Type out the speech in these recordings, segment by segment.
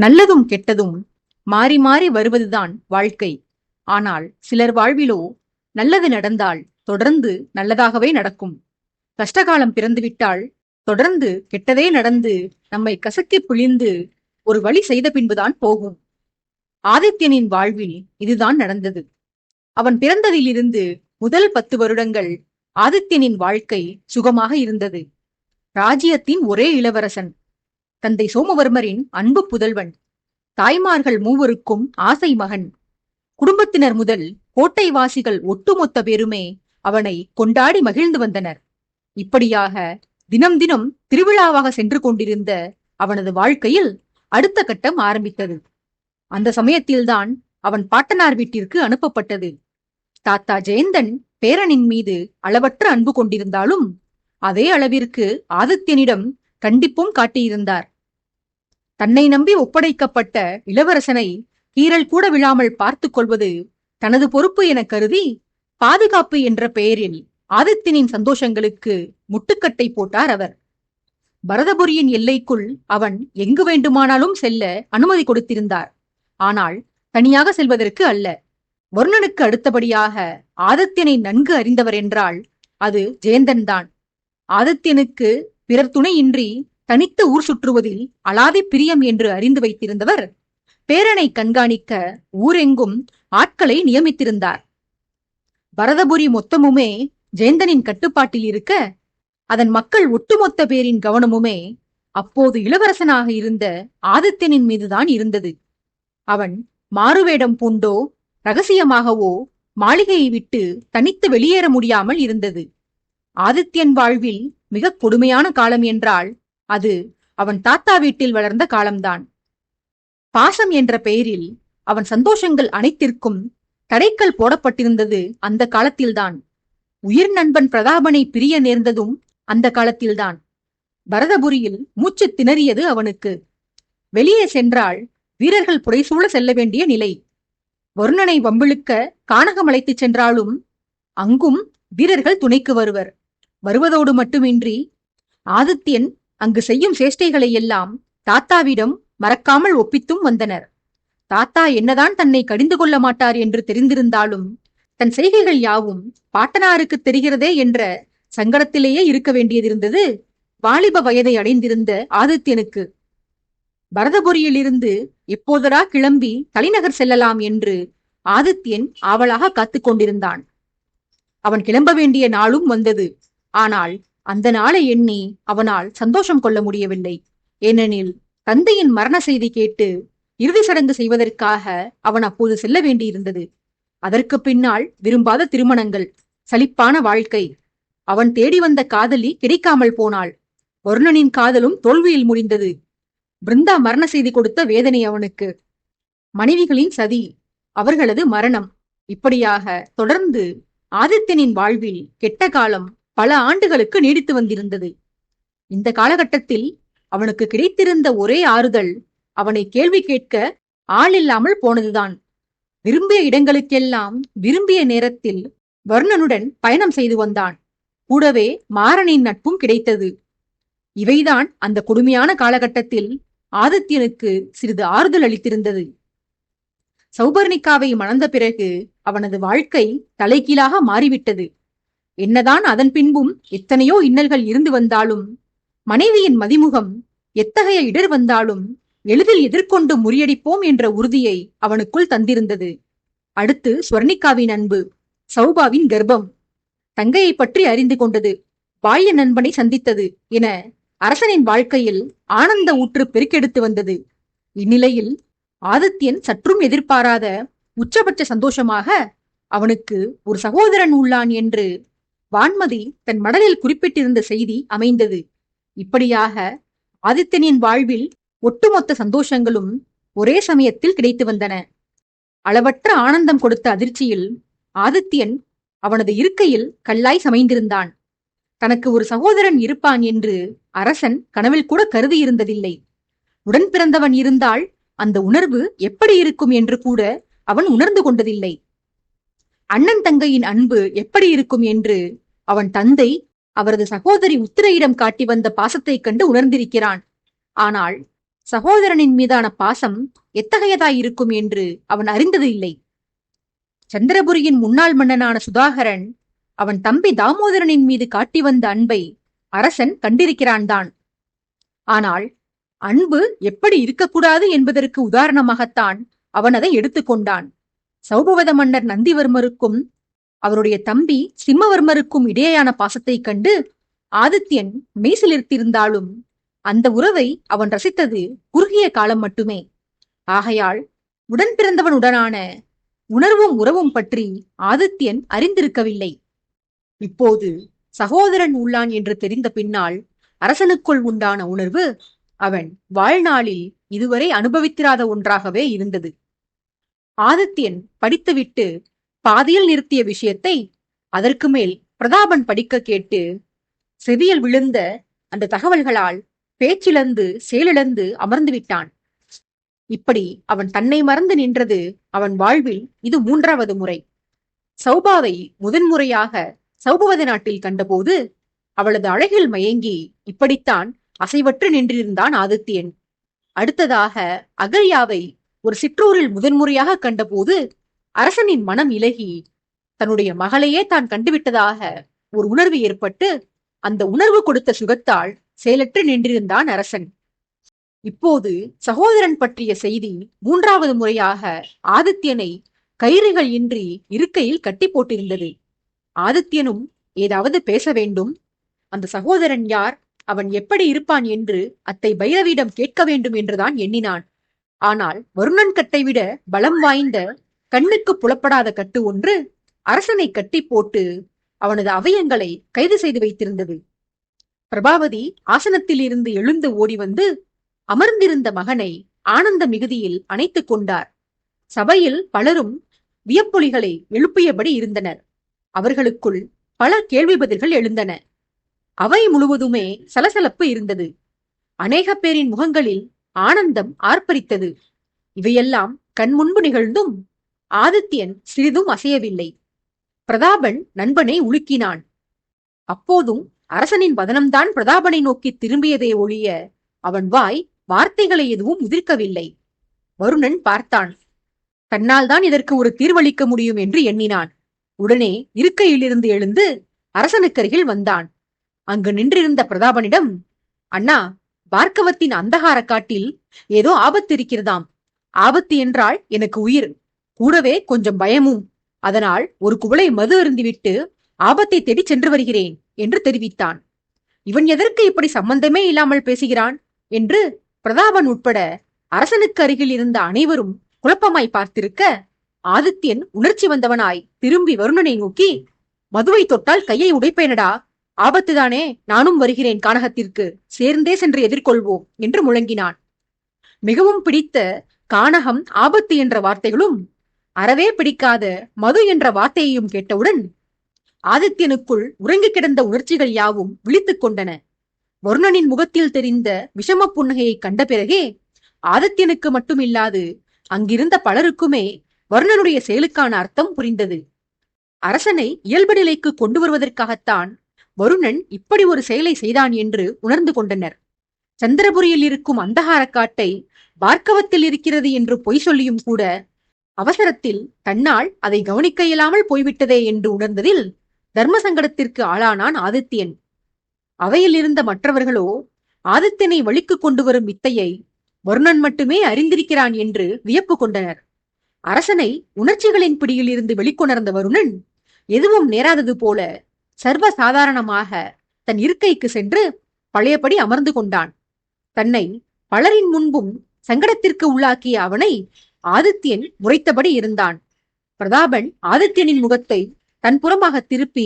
நல்லதும் கெட்டதும் மாறி மாறி வருவதுதான் வாழ்க்கை. ஆனால் சிலர் வாழ்விலோ நல்லது நடந்தால் தொடர்ந்து நல்லதாகவே நடக்கும். கஷ்டகாலம் பிறந்துவிட்டால் தொடர்ந்து கெட்டதே நடந்து நம்மை கசக்கி பிழிந்து ஒரு வழி செய்த பின்புதான் போகும். ஆதித்யனின் வாழ்வில் இதுதான் நடந்தது. அவன் பிறந்ததிலிருந்து முதல் 10 வருடங்கள் ஆதித்யனின் வாழ்க்கை சுகமாக இருந்தது. ராஜ்யத்தின் ஒரே இளவரசன், தந்தை சோமவர்மரின் அன்பு புதல்வன், தாய்மார்கள் மூவருக்கும் ஆசை மகன். குடும்பத்தினர் முதல் கோட்டைவாசிகள் ஒட்டுமொத்த பேருமே அவனை கொண்டாடி மகிழ்ந்து வந்தனர். இப்படியாக தினம் தினம் திருவிழாவாக சென்று கொண்டிருந்த அவனது வாழ்க்கையில் அடுத்த கட்டம் ஆரம்பித்தது. அந்த சமயத்தில்தான் அவன் பாட்டனார் வீட்டிற்கு அனுப்பப்பட்டது. தாத்தா ஜெயந்தன் பேரனின் மீது அளவற்ற அன்பு கொண்டிருந்தாலும் அதே அளவிற்கு ஆதித்யனிடம் கண்டிப்பும் காட்டியிருந்தார். தன்னை நம்பி ஒப்படைக்கப்பட்ட இளவரசனை கீறல் கூட விழாமல் பார்த்து கொள்வது தனது பொறுப்பு என கருதி பாதுகாப்பு என்ற பெயரில் ஆதித்யனின் சந்தோஷங்களுக்கு முட்டுக்கட்டை போட்டார் அவர். பரதபுரியின் எல்லைக்குள் அவன் எங்கு வேண்டுமானாலும் செல்ல அனுமதி கொடுத்திருந்தார். ஆனால் தனியாக செல்வதற்கு அல்ல. வருணனுக்கு அடுத்தபடியாக ஆதித்யனை நன்கு அறிந்தவர் என்றால் அது ஜெயந்தன் தான். ஆதித்யனுக்கு பிறர் துணையின்றி தனித்து ஊர் சுற்றுவதில் அலாதி பிரியம் என்று அறிந்து வைத்திருந்தவர் பேரனை கண்காணிக்க ஊரெங்கும் ஆட்களை நியமித்திருந்தார். பரதபுரி மொத்தமுமே ஜெயந்தனின் கட்டுப்பாட்டில் இருக்க அதன் மக்கள் ஒட்டுமொத்த பேரின் கவனமுமே அப்போது இளவரசனாக இருந்த ஆதித்யனின் மீதுதான் இருந்தது. அவன் மாறுவேடம் பூண்டோ ரகசியமாகவோ மாளிகையை விட்டு தனித்து வெளியேற முடியாமல் இருந்தது. ஆதித்யன் வாழ்வில் மிக கொடுமையான காலம் என்றால் அது அவன் தாத்தா வீட்டில் வளர்ந்த காலம்தான். பாசம் என்ற பெயரில் அவன் சந்தோஷங்கள் அனைத்திற்கும் தடைக்கல் போடப்பட்டிருந்தது அந்த காலத்தில்தான். உயிர் நண்பன் பிரதாபனை பிரிய நேர்ந்ததும் அந்த காலத்தில்தான். பரதபுரியில் மூச்சு திணறியது அவனுக்கு. வெளியே சென்றால் வீரர்கள் புடைசூழ செல்ல வேண்டிய நிலை. வருணனை வம்பிழுக்க கானகம் அழைத்துச் சென்றாலும் அங்கும் வீரர்கள் துணைக்கு வருவதோடு மட்டுமின்றி ஆதித்யன் அங்கு செய்யும் சேஷ்டைகளை எல்லாம் தாத்தாவிடம் மறக்காமல் ஒப்பித்தும் வந்தனர். தாத்தா என்னதான் தன்னை கடிந்து கொள்ள மாட்டார் என்று தெரிந்திருந்தாலும் தன் செய்கைகள் யாவும் பாட்டனாருக்கு தெரிகிறதே என்ற சங்கடத்திலேயே இருக்க வேண்டியதிருந்தது வாலிப வயதை அடைந்திருந்த ஆதித்யனுக்கு. பரதபுரியிலிருந்து எப்போதரா கிளம்பி தலைநகர் செல்லலாம் என்று ஆதித்யன் ஆவலாக காத்துக் கொண்டிருந்தான். அவன் கிளம்ப வேண்டிய நாளும் வந்தது. ஆனால் அந்த நாளை எண்ணி அவனால் சந்தோஷம் கொள்ள முடியவில்லை. ஏனெனில் தந்தையின் மரண செய்தி கேட்டு இறுதி சடங்கு செய்வதற்காக அவன் அப்போது செல்ல வேண்டியிருந்தது. அதற்கு பின்னால் விரும்பாத திருமணங்கள், சலிப்பான வாழ்க்கை. அவன் தேடி வந்த காதலி கிடைக்காமல் போனாள். வருணனின் காதலும் தோல்வியில் முடிந்தது. பிருந்தா மரண செய்தி கொடுத்த வேதனை அவனுக்கு. மனைவிகளின் சதி, அவர்களது மரணம், இப்படியாக தொடர்ந்து ஆதித்யனின் வாழ்வில் கெட்ட காலம் பல ஆண்டுகளுக்கு நீடித்து வந்திருந்தது. இந்த காலகட்டத்தில் அவனுக்கு கிடைத்திருந்த ஒரே ஆறுதல் அவனை கேள்வி கேட்க ஆள் இல்லாமல் போனதுதான். விரும்பிய இடங்களுக்கெல்லாம் விரும்பிய நேரத்தில் வருணனுடன் பயணம் செய்து வந்தான். கூடவே மாறனின் நட்பும் கிடைத்தது. இவைதான் அந்த கொடுமையான காலகட்டத்தில் ஆதித்யனுக்கு சிறிது ஆறுதல் அளித்திருந்தது. சௌபர்ணிகாவை மணந்த பிறகு அவனது வாழ்க்கை தலைகீழாக மாறிவிட்டது. என்னதான் அதன் பின்பும் எத்தனையோ இன்னல்கள் இருந்து வந்தாலும், மனைவியின் மதிமுகம் எத்தகைய இடர் வந்தாலும் எளிதில் எதிர்கொண்டு முறியடிப்போம் என்ற உறுதியை அவனுக்குள் தந்திருந்தது. அடுத்து ஸ்வர்ணிகாவின் அன்பு, சௌபாவின் கர்ப்பம், தங்கையை பற்றி அறிந்து கொண்டது, பால்ய நண்பனை சந்தித்தது என அரசனின் வாழ்க்கையில் ஆனந்த ஊற்று பெருக்கெடுத்து வந்தது. இந்நிலையில் ஆதித்யன் சற்றும் எதிர்பாராத உச்சபட்ச சந்தோஷமாக அவனுக்கு ஒரு சகோதரன் உள்ளான் என்று வான்மதி தன் மடலில் குறிப்பிட்டிருந்த செய்தி அமைந்தது. இப்படியாக ஆதித்யனின் வாழ்வில் ஒட்டுமொத்த சந்தோஷங்களும் ஒரே சமயத்தில் கிடைத்து வந்தன. அளவற்ற ஆனந்தம் கொடுத்த அதிர்ச்சியில் ஆதித்யன் அவனது இருக்கையில் கல்லாய் சமைந்திருந்தான். தனக்கு ஒரு சகோதரன் இருப்பான் என்று அரசன் கனவில் கூட கருதி இருந்ததில்லை. உடன் பிறந்தவன் இருந்தால் அந்த உணர்வு எப்படி இருக்கும் என்று கூட அவன் உணர்ந்து கொண்டதில்லை. அண்ணன் தங்கையின் அன்பு எப்படி இருக்கும் என்று அவன் தந்தை அவரது சகோதரி உத்திரையிடம் காட்டி வந்த பாசத்தைக் கண்டு உணர்ந்திருக்கிறான். ஆனால் சகோதரனின் மீதான பாசம் எத்தகையதாயிருக்கும் என்று அவன் அறிந்தது இல்லை. சந்திரபுரியின் முன்னாள் மன்னனான சுதாகரன் அவன் தம்பி தாமோதரனின் மீது காட்டி வந்த அன்பை அரசன் கண்டிருக்கிறான் தான். ஆனால் அன்பு எப்படி இருக்கக்கூடாது என்பதற்கு உதாரணமாகத்தான் அவன் அதை எடுத்துக்கொண்டான். சௌபவத மன்னர் நந்திவர்மருக்கும் அவருடைய தம்பி சிம்மவர்மருக்கும் இடையேயான பாசத்தைக் கண்டு ஆதித்யன் மெய்சிலிர்த்திருந்தாலும் அந்த உறவை அவன் ரசித்தது குறுகிய காலம் மட்டுமே. ஆகையால் உடன் பிறந்தவனுடனான உணர்வும் உறவும் பற்றி ஆதித்யன் அறிந்திருக்கவில்லை. இப்போது சகோதரன் உள்ளான் என்று தெரிந்த பின்னால் அரசனுக்குள் உண்டான உணர்வு அவன் வாழ்நாளில் இதுவரை அனுபவித்திராத ஒன்றாகவே இருந்தது. ஆதித்யன் படித்துவிட்டு பாதியில் நிறுத்திய விஷயத்தை அதற்கு மேல் பிரதாபன் படிக்க கேட்டு செவியில் விழுந்த அந்த தகவல்களால் பேச்சிழந்து செயலிழந்து அமர்ந்து விட்டான். இப்படி அவன் தன்னை மறந்து நின்றது அவன் வாழ்வில் இது 3வது முறை. சௌபாவை முதன்முறையாக சௌபவத நாட்டில் கண்டபோது அவளது அழகில் மயங்கி இப்படித்தான் அசைவற்று நின்றிருந்தான் ஆதித்யன். அடுத்ததாக அகல்யாவை ஒரு சிற்றூரில் முதன்முறையாக கண்டபோது அரசனின் மனம் இலகி தன்னுடைய மகளையே தான் கண்டுவிட்டதாக ஒரு உணர்வு ஏற்பட்டு அந்த உணர்வு கொடுத்த சுகத்தால் செயலற்று நின்றிருந்தான் அரசன். இப்போது சகோதரன் பற்றிய செய்தி 3வது முறையாக ஆதித்யனை கயிறுகள் இன்றி இருக்கையில் கட்டி போட்டிருந்தது. ஆதித்யனும் ஏதாவது பேச வேண்டும். அந்த சகோதரன் யார், அவன் எப்படி இருப்பான் என்று அத்தை பைரவியிடம் கேட்க வேண்டும் என்றுதான் எண்ணினான். ஆனால் வருணன் கட்டை விட பலம் வாய்ந்த கண்ணுக்கு புலப்படாத கட்டு ஒன்று அரசனை கட்டி போட்டு அவனது அவயங்களை கைது செய்து வைத்திருந்தது. பிரபாவதி ஆசனத்தில் இருந்து எழுந்து ஓடி வந்து அமர்ந்திருந்த மகனை ஆனந்த மிகுதியில் அணைத்துக் கொண்டார். சபையில் பலரும் வியப்பொலிகளை எழுப்பியபடி இருந்தனர். அவர்களுக்குள் பல கேள்வி பதில்கள் எழுந்தன. அவை முழுவதுமே சலசலப்பு இருந்தது. அநேக பேரின் முகங்களில் ஆனந்தம் ஆர்ப்பரித்தது. இவையெல்லாம் கண்முன்பு நிகழ்ந்தும் ஆதித்யன் சிறிதும் அசையவில்லை. பிரதாபன் நண்பனை உலுக்கினான். அப்போதும் அரசனின் வதனம்தான் பிரதாபனை நோக்கி திரும்பியதே ஒழிய அவன் வாய் வார்த்தைகளை எதுவும் உதிர்க்கவில்லை. வருணன் பார்த்தான். தன்னால் தான் இதற்கு ஒரு தீர்வளிக்க முடியும் என்று எண்ணினான். உடனே இருக்கையிலிருந்து எழுந்து அரசனுக்கருகில் வந்தான். அங்கு நின்றிருந்த பிரதாபனிடம், அண்ணா, பார்க்கவத்தின் அந்தகார காட்டில் ஏதோ ஆபத்து இருக்கிறதாம். ஆபத்து என்றால் எனக்கு உயிர், கூடவே கொஞ்சம் பயமும். அதனால் ஒரு குவளை மது அருந்திவிட்டு ஆபத்தை தேடி சென்று வருகிறேன் என்று தெரிவித்தான். இவன் எதற்கு இப்படி சம்பந்தமே இல்லாமல் பேசுகிறான் என்று பிரதாபன் உட்பட அரசனுக்கு அருகில் இருந்த அனைவரும் குழப்பமாய் பார்த்திருக்க, ஆதித்யன் உணர்ச்சி வந்தவனாய் திரும்பி வருணனை நோக்கி, மதுவை தொட்டால் கையை உடைப்பேனடா, ஆபத்துதானே, நானும் வருகிறேன் கானகத்திற்கு, சேர்ந்தே சென்று எதிர்கொள்வோம் என்று முழங்கினான். மிகவும் பிடித்த கானகம் ஆபத்து என்ற வார்த்தைகளும் அறவே பிடிக்காத மது என்ற வார்த்தையையும் கேட்டவுடன் ஆதித்யனுக்குள் உறங்கி கிடந்த உணர்ச்சிகள் யாவும் விழித்துக் கொண்டன. வருணனின் முகத்தில் தெரிந்த விஷம புன்னகையை கண்ட பிறகே ஆதித்யனுக்கு மட்டுமில்லாது அங்கிருந்த பலருக்குமே வருணனுடைய செயலுக்கான அர்த்தம் புரிந்தது. அரசனை இயல்பு நிலைக்கு கொண்டு வருவதற்காகத்தான் வருணன் இப்படி ஒரு செயலை செய்தான் என்று உணர்ந்து கொண்டனர். சந்திரபுரியில் இருக்கும் அந்தகார காட்டை பார்க்கவத்தில் இருக்கிறது என்று பொய் சொல்லியும் கூட அவசரத்தில் தன்னால் அதை கவனிக்க இயலாமல் போய்விட்டதே என்று உணர்ந்ததில் தர்ம சங்கடத்திற்கு ஆளானான் ஆதித்யன். அவையில் இருந்த மற்றவர்களோ ஆதித்யனை வழிக்கு கொண்டு வரும் வித்தையை வருணன் மட்டுமே அறிந்திருக்கிறான் என்று வியப்பு கொண்டனர். அரசனை உணர்ச்சிகளின் பிடியில் இருந்து வெளிக்கொணர்ந்த வருணன் எதுவும் நேராதது போல சர்வ சாதாரணமாக தன் இருக்கைக்கு சென்று பழையபடி அமர்ந்து கொண்டான். தன்னை பலரின் முன்பும் சங்கடத்திற்கு உள்ளாக்கிய அவனை ஆதித்யன் முறைத்தபடி இருந்தான். பிரதாபன் ஆதித்யனின் முகத்தை தன் புறமாக திருப்பி,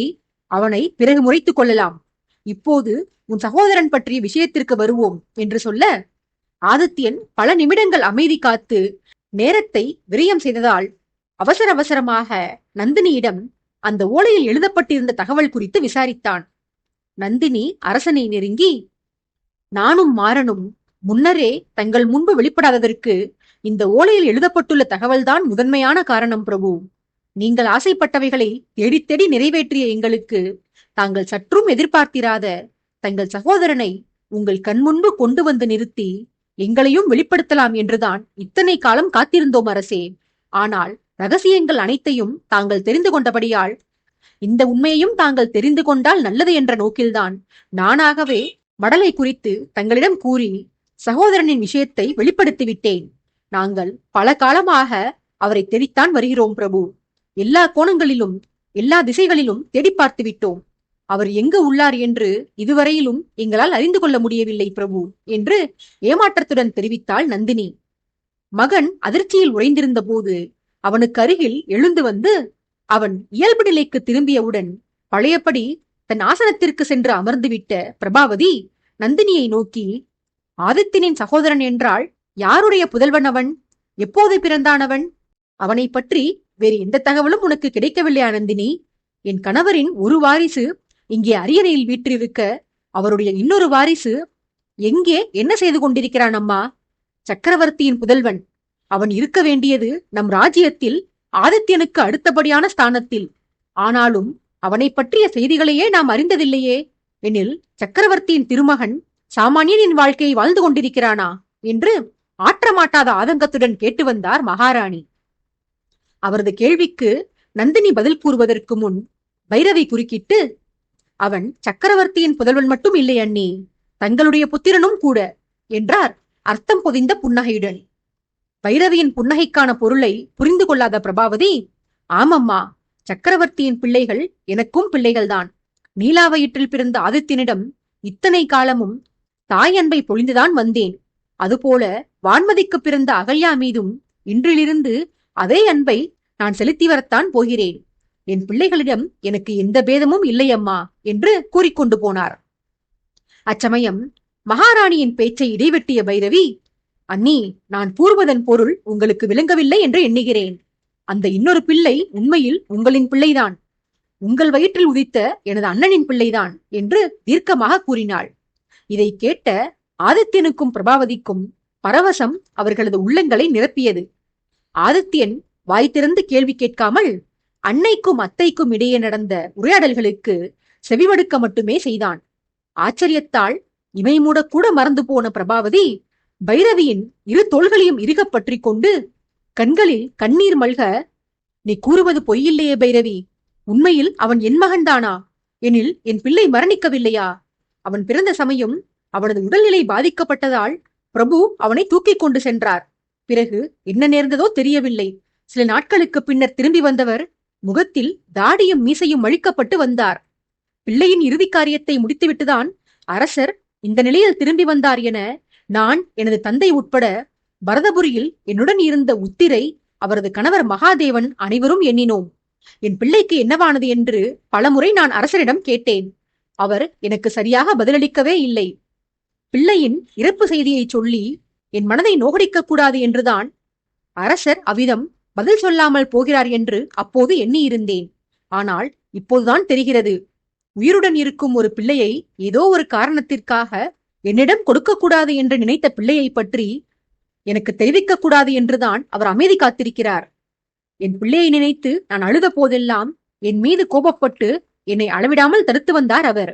அவனை பிறகு முறைத்துக் கொள்ளலாம், இப்போது உன் சகோதரன் பற்றிய விஷயத்திற்கு வருவோம் என்று சொல்ல, ஆதித்யன் பல நிமிடங்கள் அமைதி காத்து நேரத்தை விரயம் செய்ததால் அவசர அவசரமாக நந்தினியிடம் அந்த ஓலையில் எழுதப்பட்டிருந்த தகவல் குறித்து விசாரித்தான். நந்தினி அரசனை நெருங்கி, நானும் மாறனும் முன்னரே தங்கள் முன்பு வெளிப்படாததற்கு இந்த ஓலையில் எழுதப்பட்டுள்ள தகவல்தான் முதன்மையான காரணம் பிரபு. நீங்கள் ஆசைப்பட்டவைகளை தேடி தேடி நிறைவேற்றிய எங்களுக்கு தாங்கள் சற்றும் எதிர்பார்த்திராத தங்கள் சகோதரனை உங்கள் கண்முன்பு கொண்டு வந்து நிறுத்தி எங்களையும் வெளிப்படுத்தலாம் என்றுதான் இத்தனை காலம் காத்திருந்தோம் அரசே. ஆனால் ரகசியங்கள் அனைத்தையும் தாங்கள் தெரிந்து கொண்டபடியால் இந்த உண்மையையும் தாங்கள் தெரிந்து கொண்டால் நல்லது என்ற நோக்கில்தான் நானாகவே மடலை குறித்து தங்களிடம் கூறி சகோதரனின் விஷயத்தை வெளிப்படுத்திவிட்டேன். நாங்கள் பல காலமாக அவரை தேடித்தான் வருகிறோம் பிரபு. எல்லா கோணங்களிலும் எல்லா திசைகளிலும் தேடி பார்த்து விட்டோம். அவர் எங்கு உள்ளார் என்று இதுவரையிலும் எங்களால் அறிந்து கொள்ள முடியவில்லை பிரபு என்று ஏமாற்றத்துடன் தெரிவித்தாள் நந்தினி. மகன் அதிர்ச்சியில் உறைந்திருந்த போது அவனுக்கு அருகில் எழுந்து வந்து அவன் இயல்பு நிலைக்கு திரும்பியவுடன் பழையபடி தன் ஆசனத்திற்கு சென்று அமர்ந்துவிட்ட பிரபாவதி நந்தினியை நோக்கி, ஆதித்தினின் சகோதரன் என்றால் யாருடைய புதல்வன் அவன்? எப்போது பிறந்தானவன்? அவனை பற்றி வேறு எந்த தகவலும் உனக்கு கிடைக்கவில்லையா நந்தினி? என் கணவரின் ஒரு வாரிசு இங்கே அரியணையில் வீற்றிருக்க அவருடைய இன்னொரு வாரிசு எங்கே என்ன செய்து கொண்டிருக்கிறான் அம்மா? சக்கரவர்த்தியின் புதல்வன். அவன் இருக்க வேண்டியது நம் ராஜ்யத்தில் ஆதித்யனுக்கு அடுத்தபடியான ஸ்தானத்தில். ஆனாலும் அவனை பற்றிய செய்திகளையே நாம் அறிந்ததில்லையே. எனில் சக்கரவர்த்தியின் திருமகன் சாமானியனின் வாழ்க்கையை வாழ்ந்து கொண்டிருக்கிறானா என்று ஆற்றமாட்டாத ஆதங்கத்துடன் கேட்டு வந்தார் மகாராணி. அவரது கேள்விக்கு நந்தினி பதில் கூறுவதற்கு முன் பைரவி குறுக்கிட்டு, அவன் சக்கரவர்த்தியின் புதல்வன் மட்டும் இல்லை அண்ணி, தங்களுடைய புத்திரனும் கூட என்றார் அர்த்தம் பொதிந்த புன்னகையுடன். பைரவியின் புன்னகைக்கான பொருளை புரிந்து கொள்ளாத பிரபாவதி, ஆமம்மா, சக்கரவர்த்தியின் பிள்ளைகள் எனக்கும் பிள்ளைகள்தான். நீலாவயிற்றில் பிறந்த ஆதித்யனிடம் இத்தனை காலமும் தாய் அன்பை பொழிந்துதான் வந்தேன். அதுபோல வான்மதிக்கு பிறந்த அகல்யா மீதும் இன்றிலிருந்து அதே அன்பை நான் செலுத்தி வரத்தான் போகிறேன். என் பிள்ளைகளிடம் எனக்கு எந்த பேதமும் இல்லையம்மா என்று கூறிக்கொண்டு போனார். அச்சமயம் மகாராணியின் பேச்சை இடைவெட்டிய பைரவி, அண்ணி, நான் கூறுவதன் பொருள் உங்களுக்கு விளங்கவில்லை என்று எண்ணுகிறேன். அந்த இன்னொரு பிள்ளை உண்மையில் உங்களின் பிள்ளைதான். உங்கள் வயிற்றில் உதித்த எனது அண்ணனின் பிள்ளைதான் என்று தீர்க்கமாக கூறினாள். இதை கேட்ட ஆதித்யனுக்கும் பிரபாவதிக்கும் பரவசம் அவர்களது உள்ளங்களை நிரப்பியது. ஆதித்யன் வாய் திறந்து கேள்வி கேட்காமல் அன்னைக்கும் அத்தைக்கும் இடையே நடந்த உரையாடல்களுக்கு செவிமடுக்க மட்டுமே செய்தான். ஆச்சரியத்தால் இமை மூடக்கூட மறந்து போன பிரபாவதி பைரவியின் இரு தோள்களையும் இறுக பற்றி கொண்டு கண்களில் கண்ணீர் மல்க, நீ கூறுவது பொய்யில்லையே பைரவி, உண்மையில் அவன் என் மகன்தானா? எனில் என் பிள்ளை மரணிக்கவில்லையா? அவன் பிறந்த சமயம் அவனது உடல்நிலை பாதிக்கப்பட்டதால் பிரபு அவனை தூக்கிக் கொண்டு சென்றார். பிறகு என்ன நேர்ந்ததோ தெரியவில்லை. சில நாட்களுக்கு பின்னர் திரும்பி வந்தவர் முகத்தில் தாடியும் மீசையும் அழிக்கப்பட்டு வந்தார். பிள்ளையின் இறுதி காரியத்தை முடித்துவிட்டுதான் அரசர் இந்த நிலையில் திரும்பி வந்தார் என நான், எனது தந்தை உட்பட பரதபுரியில் என்னுடன் இருந்த உத்திரை, அவரது கணவர் மகாதேவன் அனைவரும் எண்ணினோம். என் பிள்ளைக்கு என்னவானது என்று பலமுறை நான் அரசரிடம் கேட்டேன். அவர் எனக்கு சரியாக பதிலளிக்கவே இல்லை. பிள்ளையின் இறப்பு செய்தியை சொல்லி என் மனதை நோகடிக்க கூடாது என்றுதான் அரசர் அவ்விதம் பதில் சொல்லாமல் போகிறார் என்று அப்போது எண்ணியிருந்தேன். ஆனால் இப்போதுதான் தெரிகிறது, உயிருடன் இருக்கும் ஒரு பிள்ளையை ஏதோ ஒரு காரணத்திற்காக என்னிடம் கொடுக்கக்கூடாது என்று நினைத்த பிள்ளையை பற்றி எனக்கு தெரிவிக்க கூடாது என்றுதான் அவர் அமைதி காத்திருக்கிறார். என் பிள்ளையை நினைத்து நான் அழுத போதெல்லாம் என் மீது கோபப்பட்டு என்னை அளவிடாமல் தடுத்து வந்தார் அவர்.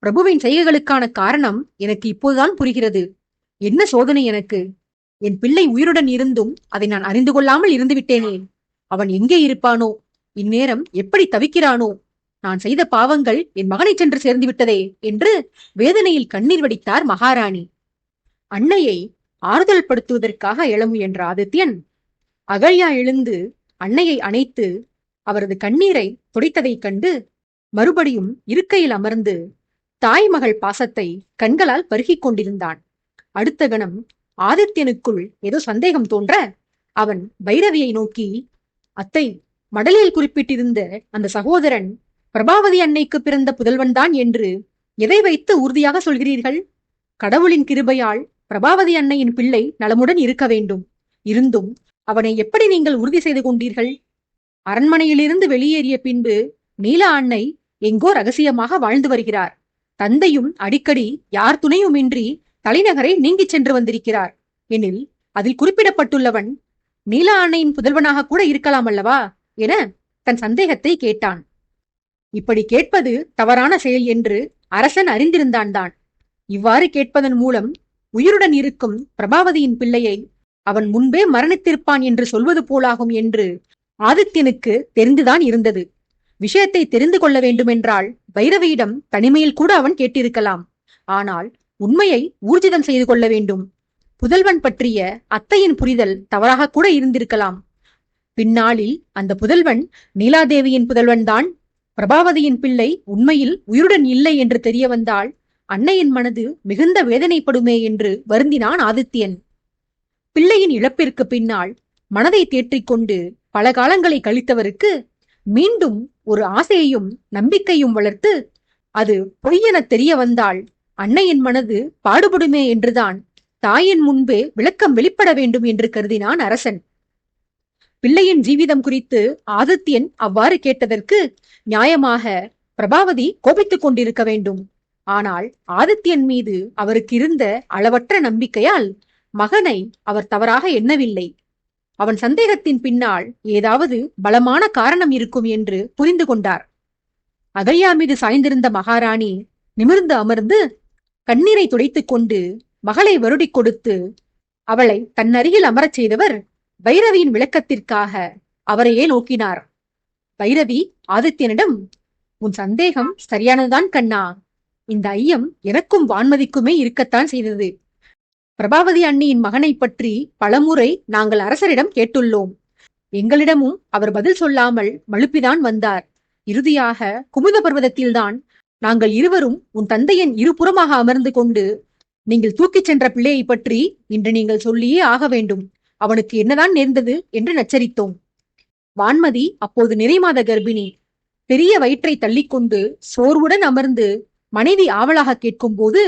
பிரபுவின் செய்கைகளுக்கான காரணம் எனக்கு இப்போதுதான் புரிகிறது. என்ன சோதனை எனக்கு! என் பிள்ளை உயிருடன் இருந்தும் அதை நான் அறிந்து கொள்ளாமல் இருந்து விட்டேனே. அவன் எங்கே இருப்பானோ, இந்நேரம் எப்படி தவிக்கிறானோ? நான் செய்த பாவங்கள் என் மகனை சென்று சேர்ந்து விட்டதே என்று வேதனையில் கண்ணீர் வடித்தார் மகாராணி. அன்னையை ஆறுதல் படுத்துவதற்காக எழ முயன்ற ஆதித்யன் அகல்யா எழுந்து அன்னையை அணைத்து அவரது கண்ணீரை துடைத்ததைக் கண்டு மறுபடியும் இருக்கையில் அமர்ந்து தாய் மகள் பாசத்தை கண்களால் பருகிக் கொண்டிருந்தான். அடுத்த கணம் ஆதித்யனுக்குள் ஏதோ சந்தேகம் தோன்ற அவன் பைரவியை நோக்கி, அத்தை, மடலில் குறிப்பிட்டிருந்த அந்த சகோதரன் பிரபாவதி அன்னைக்கு பிறந்த புதல்வன்தான் என்று எதை வைத்து உறுதியாக சொல்கிறீர்கள்? கடவுளின் கிருபையால் பிரபாவதி அன்னையின் பிள்ளை நலமுடன் இருக்க வேண்டும். இருந்தும் அவனை எப்படி நீங்கள் உறுதி செய்து கொண்டீர்கள்? அரண்மனையிலிருந்து வெளியேறிய பின்பு நீலா அன்னை எங்கோ ரகசியமாக வாழ்ந்து வருகிறார். தந்தையும் அடிக்கடி யார் துணையுமின்றி தலைநகரை நீங்கிச் சென்று வந்திருக்கிறார். எனில் அதில் குறிப்பிடப்பட்டுள்ளவன் நீலா அன்னையின் புதல்வனாக கூட இருக்கலாம் அல்லவா என தன் சந்தேகத்தை கேட்டான். இப்படி கேட்பது தவறான செயல் என்று அரசன் அறிந்திருந்தான் தான். இவ்வாறு கேட்பதன் மூலம் உயிருடன் இருக்கும் பிரபாவதியின் பிள்ளையை அவன் முன்பே மரணித்திருப்பான் என்று சொல்வது போலாகும் என்று ஆதித்யனுக்கு தெரிந்துதான் இருந்தது. விஷயத்தை தெரிந்து கொள்ள வேண்டுமென்றால் பைரவியிடம் தனிமையில் கூட அவன் கேட்டிருக்கலாம். ஆனால் உண்மையை ஊர்ஜிதம் செய்து கொள்ள வேண்டும். புதல்வன் பற்றிய அத்தையின் புரிதல் தவறாக கூட இருந்திருக்கலாம். பின்னாளில் அந்த புதல்வன் நீலாதேவியின் புதல்வன்தான். பிரபாவதியின் பிள்ளை உண்மையில் உயிருடன் இல்லை என்று தெரிய வந்தால் அன்னையின் மனது மிகுந்த வேதனைப்படுமே என்று வருந்தினான் ஆதித்யன். பிள்ளையின் இழப்பிற்கு பின்னால் மனதை தேற்றிக்கொண்டு பல காலங்களை கழித்தவருக்கு மீண்டும் ஒரு ஆசையையும் நம்பிக்கையும் வளர்த்து அது பொய்யென தெரிய வந்தால் அன்னையின் மனது பாடுபடுமே என்றுதான் தாயின் முன்பே விளக்கம் வெளிப்பட வேண்டும் என்று கருதினான் அரசன். பிள்ளையின் ஜீவிதம் குறித்து ஆதித்யன் அவ்வாறு கேட்டதற்கு நியாயமாக பிரபாவதி கோபித்துக் கொண்டிருக்க வேண்டும். ஆனால் ஆதித்யன் மீது அவருக்கு இருந்த அளவற்ற நம்பிக்கையால் மகனை அவர் தவறாக எண்ணவில்லை. அவன் சந்தேகத்தின் பின்னால் ஏதாவது பலமான காரணம் இருக்கும் என்று புரிந்து கொண்டார். அகல்யா மீது சாய்ந்திருந்த மகாராணி நிமிர்ந்து அமர்ந்து கண்ணீரை துடைத்துக் கொண்டு மகளை வருடிக் கொடுத்து அவளை தன்னருகில் அமரச் செய்தவர் பைரவியின் விளக்கத்திற்காக அவரையே நோக்கினார். பைரவி ஆதித்யனிடம், உன் சந்தேகம் சரியானதுதான் கண்ணா. இந்த ஐயம் எனக்கும் வான்மதிக்குமே இருக்கத்தான் செய்தது. பிரபாவதி அண்ணியின் மகனை பற்றி பலமுறை நாங்கள் அரசரிடம் கேட்டுள்ளோம். எங்களிடமும் அவர் பதில் சொல்லாமல் மழுப்பிதான் வந்தார். இறுதியாக குமுத பர்வதத்தில்தான் நாங்கள் இருவரும் உன் தந்தையின் இருபுறமாக அமர்ந்து கொண்டு, நீங்கள் தூக்கிச் சென்ற பிள்ளையை பற்றி இன்று நீங்கள் சொல்லியே ஆக வேண்டும், அவனுக்கு என்னதான் நேர்ந்தது என்று நச்சரித்தோம். வான்மதி அப்போது நிறைமாத கர்ப்பிணி. பெரிய வயிற்றை தள்ளிக்கொண்டு சோர்வுடன் அமர்ந்து மனைவி ஆவலாக கேட்கும் போது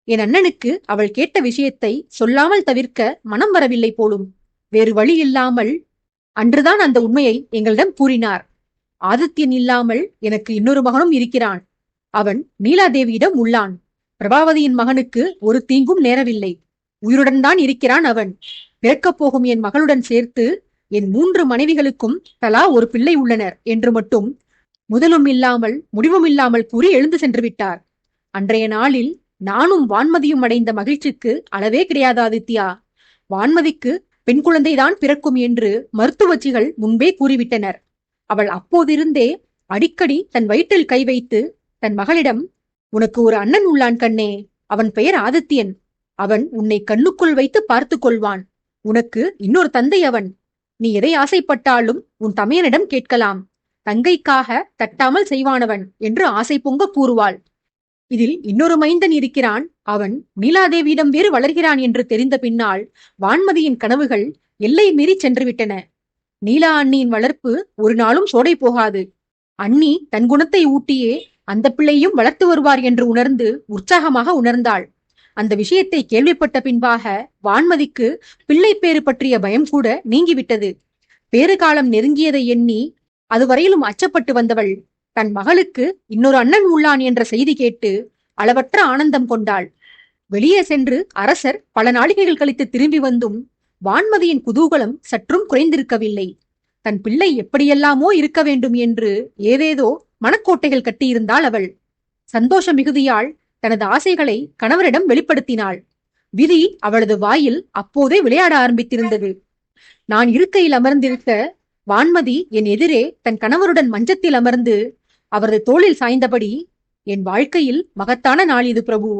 என் அண்ணனுக்கு அவள் கேட்ட விஷயத்தை சொல்லாமல் தவிர்க்க மனம் வரவில்லை போலும். வேறு வழி இல்லாமல் அன்றுதான் அந்த உண்மையை எங்களிடம் கூறினார். ஆதித்யன் இல்லாமல் எனக்கு இன்னொரு மகனும் இருக்கிறான். அவன் நீலாதேவியிடம் உள்ளான். பிரபாவதியின் மகனுக்கு ஒரு தீங்கும் நேரவில்லை. உயிருடன் தான் இருக்கிறான் அவன். பிறக்கப் போகும் என் மகளுடன் சேர்த்து என் 3 மனைவிகளுக்கும் தலா ஒரு பிள்ளை உள்ளனர் என்று மட்டும் முதலும் இல்லாமல் முடிவும் இல்லாமல் கூறி எழுந்து சென்று விட்டார். அன்றைய நாளில் நானும் வான்மதியும் அடைந்த மகிழ்ச்சிக்கு அளவே கிடையாது ஆதித்யா. வான்மதிக்கு பெண் குழந்தைதான் பிறக்கும் என்று மருத்துவச்சிகள் முன்பே கூறிவிட்டனர். அவள் அப்போதிருந்தே அடிக்கடி தன் வயிற்றில் கை வைத்து தன் மகளிடம், உனக்கு ஒரு அண்ணன் உள்ளான் கண்ணே, அவன் பெயர் ஆதித்யன். அவன் உன்னை கண்ணுக்குள் வைத்து பார்த்து கொள்வான். உனக்கு இன்னொரு தந்தை அவன். நீ எதை ஆசைப்பட்டாலும் உன் தமையனிடம் கேட்கலாம். தங்கைக்காக தட்டாமல் செய்வானவன் என்று ஆசை பொங்க கூறுவாள். இதில் இன்னொரு மைந்தன் இருக்கிறான். அவன் நீலாதேவியிடம் வேறு வளர்கிறான் என்று தெரிந்த பின்னால் வான்மதியின் கனவுகள் எல்லை மீறி சென்றுவிட்டன. நீலா அண்ணியின் வளர்ப்பு ஒரு நாளும் சோடை போகாது. அண்ணி தன் குணத்தை ஊட்டியே அந்த பிள்ளையும் வளர்த்து வருவார் என்று உணர்ந்து உற்சாகமாக உணர்ந்தாள். அந்த விஷயத்தை கேள்விப்பட்ட பின்பாக வான்மதிக்கு பிள்ளை பேறு பற்றிய பயம் கூட நீங்கிவிட்டது. பேறு காலம் நெருங்கியதை எண்ணி அதுவரையிலும் அச்சப்பட்டு வந்தவள் தன் மகளுக்கு இன்னொரு அண்ணன் உள்ளான் என்ற செய்தி கேட்டு அளவற்ற ஆனந்தம் கொண்டாள். வெளியே சென்று அரசர் பல நாளிகைகள் கழித்து திரும்பி வந்தும் வான்மதியின் குதூகலம் சற்றும் குறைந்திருக்கவில்லை. தன் பிள்ளை எப்படியெல்லாமோ இருக்க வேண்டும் என்று ஏதேதோ மனக்கோட்டைகள் கட்டியிருந்தாள் அவள். சந்தோஷ மிகுதியால் தனது ஆசைகளை கணவரிடம் வெளிப்படுத்தினாள். விதி அவளது வாயில் அப்போதே விளையாட ஆரம்பித்திருந்தது. நான் இருக்கையில் அமர்ந்திருக்க வான்மதி என் எதிரே தன் கணவருடன் மஞ்சத்தில் அமர்ந்து அவரது தோளில் சாய்ந்தபடி, என் வாழ்க்கையில் மகத்தான நாள் இது பிரபு.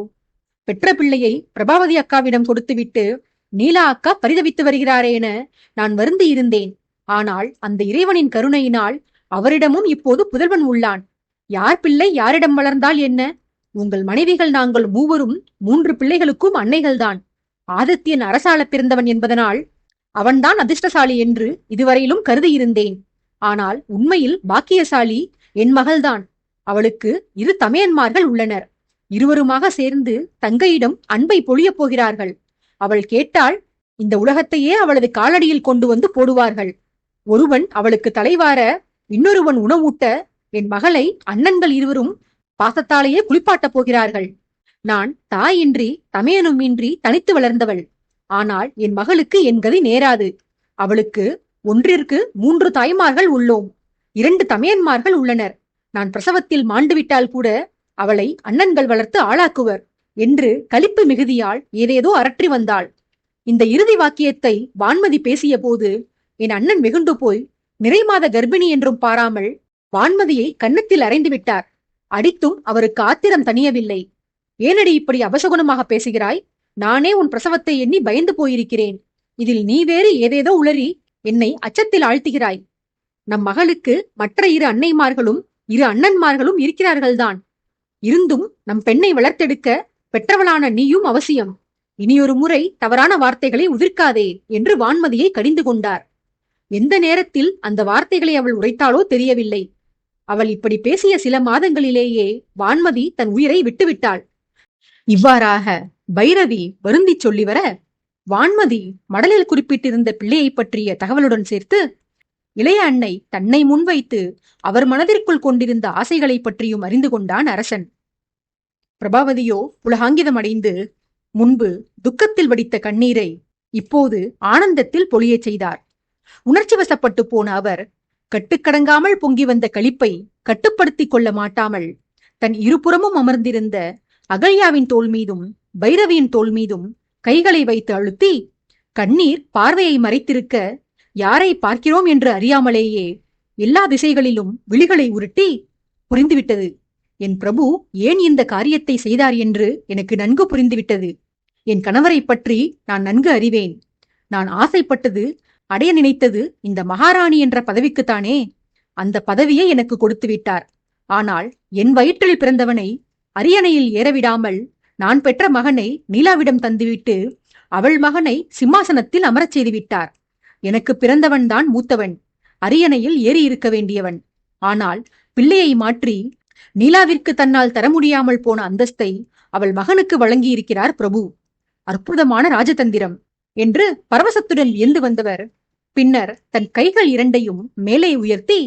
பெற்ற பிள்ளையை பிரபாவதி அக்காவிடம் கொடுத்துவிட்டு நீலா அக்கா பரிதவித்து வருகிறாரே என நான் வருந்தி இருந்தேன். ஆனால் அந்த இறைவனின் கருணையினால் அவரிடமும் இப்போது புதல்வன் உள்ளான். யார் பிள்ளை யாரிடம் வளர்ந்தால் என்ன? உங்கள் மனைவிகள் நாங்கள் மூவரும் 3 பிள்ளைகளுக்கும் அன்னைகள்தான். ஆதித்யன் அரசாள பிறந்தவன் என்பதனால் அவன்தான் அதிர்ஷ்டசாலி என்று இதுவரையிலும் கருதியிருந்தேன். ஆனால் உண்மையில் பாக்கியசாலி என் மகள்தான். அவளுக்கு 2 தமையன்மார்கள் உள்ளனர். இருவருமாக சேர்ந்து தங்கையிடம் அன்பை பொழியப் போகிறார்கள். அவள் கேட்டால் இந்த உலகத்தையே அவளது காலடியில் கொண்டு வந்து போடுவார்கள். ஒருவன் அவளுக்கு தலைவார, இன்னொருவன் உணவூட்ட என் மகளை அண்ணன்கள் இருவரும் பாசத்தாலேயே குளிப்பாட்டப் போகிறார்கள். நான் தாயின்றி தமையனும் இன்றி தனித்து வளர்ந்தவள். ஆனால் என் மகளுக்கு என் கதி நேராது. அவளுக்கு ஒன்றிற்கு 3 தாய்மார்கள் உள்ளோம். 2 தமையன்மார்கள் உள்ளனர். நான் பிரசவத்தில் மாண்டுவிட்டால் கூட அவளை அண்ணன்கள் வளர்த்து ஆளாக்குவர். என்று களிப்பு மிகுதியால் ஏதேதோ அரற்றி வந்தாள். இந்த இறுதி வாக்கியத்தை வான்மதி பேசிய போது என் அண்ணன் வெகுண்டு போய் நிறைமாத கர்ப்பிணி என்றும் பாராமல் வான்மதியை கன்னத்தில் அறைந்து விட்டார். அடித்தும் அவருக்கு ஆத்திரம் தணியவில்லை. ஏனடி இப்படி அபசகுணமாக பேசுகிறாய்? நானே உன் பிரசவத்தை எண்ணி பயந்து போயிருக்கிறேன். இதில் நீ வேறு ஏதேதோ உளறி என்னை அச்சத்தில் ஆழ்த்துகிறாய். நம் மகளுக்கு மற்ற 2 அன்னைமார்களும் 2 அண்ணன்மார்களும் இருக்கிறார்கள்தான். இருந்தும் நம் பெண்ணை வளர்த்தெடுக்க பெற்றவளான நீயும் அவசியம். இனியொரு முறை தவறான வார்த்தைகளை உதிர்க்காதே என்று வான்மதியை கடிந்து கொண்டார். எந்த நேரத்தில் அந்த வார்த்தைகளை அவள் உரைத்தாளோ தெரியவில்லை. அவள் இப்படி பேசிய சில மாதங்களிலேயே வான்மதி தன் உயிரை விட்டுவிட்டாள். இவ்வாறாக பைரவி வருந்திச் சொல்லி வர, வான்மதி மடலில் குறிப்பிட்டிருந்த பிள்ளையை பற்றிய தகவலுடன் சேர்த்து இளைய அன்னை தன்னை முன்வைத்து அவர் மனதிற்குள் கொண்டிருந்த ஆசைகளை பற்றியும் அறிந்து கொண்டான் அரசன். பிரபாவதியோ உலகாங்கிதம் அடைந்து முன்பு துக்கத்தில் வடித்த கண்ணீரை இப்போது ஆனந்தத்தில் பொழியச் செய்தார். உணர்ச்சி வசப்பட்டு போன அவர் கட்டுக்கடங்காமல் பொங்கி வந்த களிப்பை கட்டுப்படுத்திக் கொள்ள மாட்டாமல் தன் இருபுறமும் அமர்ந்திருந்த அகல்யாவின் தோள் மீதும் பைரவியின் தோள் மீதும் கைகளை வைத்து அழுத்தி, கண்ணீர் பார்வையை மறைத்திருக்க யாரை பார்க்கிறோம் என்று அறியாமலேயே எல்லா திசைகளிலும் விழிகளை உருட்டி, புரிந்துவிட்டது, என் பிரபு ஏன் இந்த காரியத்தை செய்தார் என்று எனக்கு நன்கு புரிந்துவிட்டது. என் கணவரை பற்றி நான் நன்கு அறிவேன். நான் ஆசைப்பட்டது, அடைய நினைத்தது இந்த மகாராணி என்ற பதவிக்குத்தானே. அந்த பதவியை எனக்கு கொடுத்து விட்டார். ஆனால் என் வயிற்றில் பிறந்தவனை அரியணையில் ஏறவிடாமல் நான் பெற்ற மகனை நீலாவிடம் தந்துவிட்டு அவள் மகனை சிம்மாசனத்தில் அமரச் செய்துவிட்டார். எனக்கு பிறந்தவன்தான் மூத்தவன், அரியணையில் ஏறி இருக்க வேண்டியவன். ஆனால் பிள்ளையை மாற்றி நீலாவிற்கு தன்னால் தர முடியாமல் போன அந்தஸ்தை அவள் மகனுக்கு வழங்கியிருக்கிறார் பிரபு. அற்புதமான ராஜதந்திரம் என்று பரவசத்துடன் வியந்து வந்தவர் பின்னர் தன் கைகள் 2ஐயும் மேலே உயர்த்தி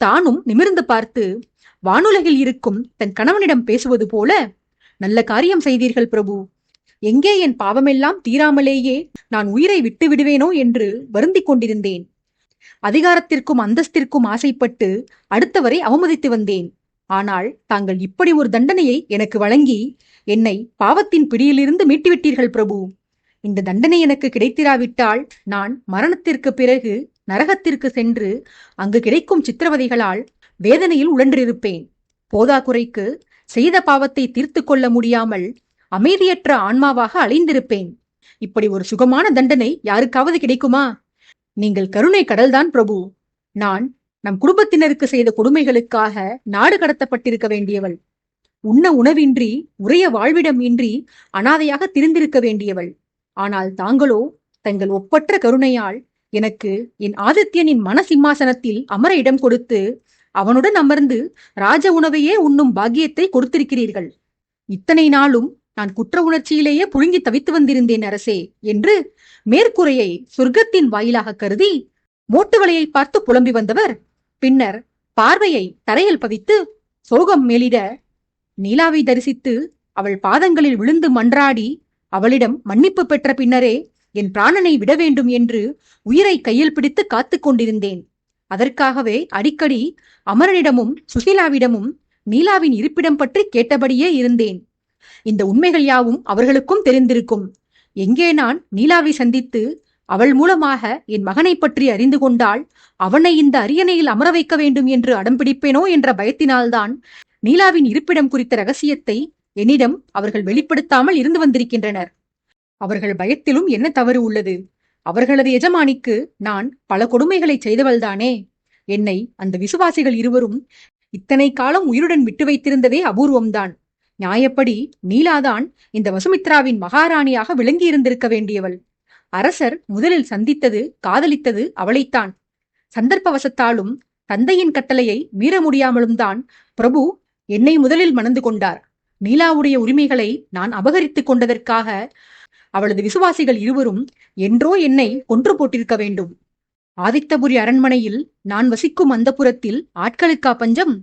தானும் நிமிர்ந்து பார்த்து வானுலகில் இருக்கும் தன் கணவனிடம் பேசுவது போல, நல்ல காரியம் செய்தீர்கள் பிரபு. எங்கே என் பாவமெல்லாம் தீராமலேயே நான் உயிரை விட்டு விடுவேனோ என்று வருந்திக் கொண்டிருந்தேன். அதிகாரத்திற்கும் அந்தஸ்திற்கும் ஆசைப்பட்டு அடுத்தவரை அவமதித்து வந்தேன். ஆனால் தாங்கள் இப்படி ஒரு தண்டனையை எனக்கு வழங்கி என்னை பாவத்தின் பிடியிலிருந்து மீட்டுவிட்டீர்கள் பிரபு. இந்த தண்டனை எனக்கு கிடைத்திராவிட்டால் நான் மரணத்திற்கு பிறகு நரகத்திற்கு சென்று அங்கு கிடைக்கும் சித்திரவதைகளால் வேதனையில் உழன்றிருப்பேன். போதாக்குறைக்கு செய்த பாவத்தை தீர்த்து கொள்ள முடியாமல் அமைதியற்ற ஆன்மாவாக அலைந்திருப்பேன். இப்படி ஒரு சுகமான தண்டனை யாருக்காவது கிடைக்குமா? நீங்கள் கருணை கடல்தான் பிரபு. நான் நம் குடும்பத்தினருக்கு செய்த கொடுமைகளுக்காக நாடு கடத்தப்பட்டிருக்க வேண்டியவள். உண்ண உணவின்றி உறைய வாழ்விடம் இன்றி அனாதையாக திரிந்திருக்க வேண்டியவள். ஆனால் தாங்களோ தங்கள் ஒப்பற்ற கருணையால் எனக்கு என் ஆதித்யனின் மன சிம்மாசனத்தில் அமர இடம் கொடுத்து அவனுடன் அமர்ந்து ராஜ உணவையே உண்ணும் பாக்கியத்தை கொடுத்திருக்கிறீர்கள். இத்தனை நாளும் நான் குற்ற உணர்ச்சியிலேயே புழுங்கி தவித்து வந்திருந்தேன் அரசே என்று மேற்கூரையை சொர்க்கத்தின் வாயிலாக கருதி மோட்டுவலையை பார்த்து புலம்பி வந்தவர் பின்னர் பார்வையை தரையில் பதித்து சோகம் மேலிட, நீலாவை தரிசித்து அவள் பாதங்களில் விழுந்து மன்றாடி அவளிடம் மன்னிப்பு பெற்ற பின்னரே என் பிராணனை விட வேண்டும் என்று உயிரை கையில் பிடித்து காத்து கொண்டிருந்தேன். அதற்காகவே அடிக்கடி அமரனிடமும் சுசீலாவிடமும் நீலாவின் இருப்பிடம் பற்றி கேட்டபடியே இருந்தேன். இந்த உண்மைகள் யாவும் அவர்களுக்கும் தெரிந்திருக்கும். எங்கே நான் நீலாவை சந்தித்து அவள் மூலமாக என் மகனை பற்றி அறிந்து கொண்டால் அவனை இந்த அரியணையில் அமர வைக்க வேண்டும் என்று அடம்பிடிப்பேனோ என்ற பயத்தினால்தான் நீலாவின் இருப்பிடம் குறித்த ரகசியத்தை என்னிடம் அவர்கள் வெளிப்படுத்தாமல் இருந்து வந்திருக்கின்றனர். அவர்கள் பயத்திலும் என்ன தவறு உள்ளது? அவர்களது எஜமானிக்கு நான் பல கொடுமைகளை செய்தவள்தானே. என்னை அந்த விசுவாசிகள் இருவரும் இத்தனை காலம் உயிருடன் விட்டு வைத்திருந்ததே அபூர்வம்தான். நியாயப்படி நீலாதான் இந்த வசுமித்ராவின் மகாராணியாக விளங்கி இருந்திருக்க வேண்டியவள். அரசர் முதலில் சந்தித்தது காதலித்தது அவளைத்தான். சந்தர்ப்பவசத்தாலும் தந்தையின் கட்டளையை மீற முடியாமலும் தான் பிரபு என்னை முதலில் மணந்து கொண்டார். நீலாவுடைய உரிமைகளை நான் அபகரித்துக் கொண்டதற்காக அவளது விசுவாசிகள் இருவரும் என்றோ என்னை கொன்று போட்டிருக்க வேண்டும். ஆதித்தபுரி அரண்மனையில் நான் வசிக்கும் அந்தப்புரத்தில் ஆட்களுக்கா பஞ்சம்?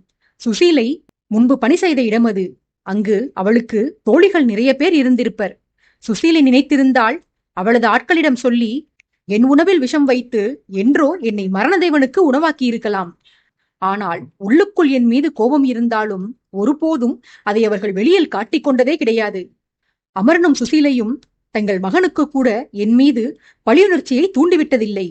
சுசீலை முன்பு பணி செய்த இடம் அது. அங்கு அவளுக்கு தோழிகள் நிறைய பேர் இருந்திருப்பர். சுசீலை நினைத்திருந்தால் அவளது ஆட்களிடம் சொல்லி என் உணவில் விஷம் வைத்து என்றோ என்னை மரணதேவனுக்கு உணவாக்கி இருக்கலாம். ஆனால் உள்ளுக்குள் என் மீது கோபம் இருந்தாலும் ஒருபோதும் அதை அவர்கள் வெளியில் காட்டிக்கொண்டதே கிடையாது. அமரனும் சுசீலையும் தங்கள் மகனுக்கு கூட என் மீது பழியுணர்ச்சியை தூண்டிவிட்டதில்லை.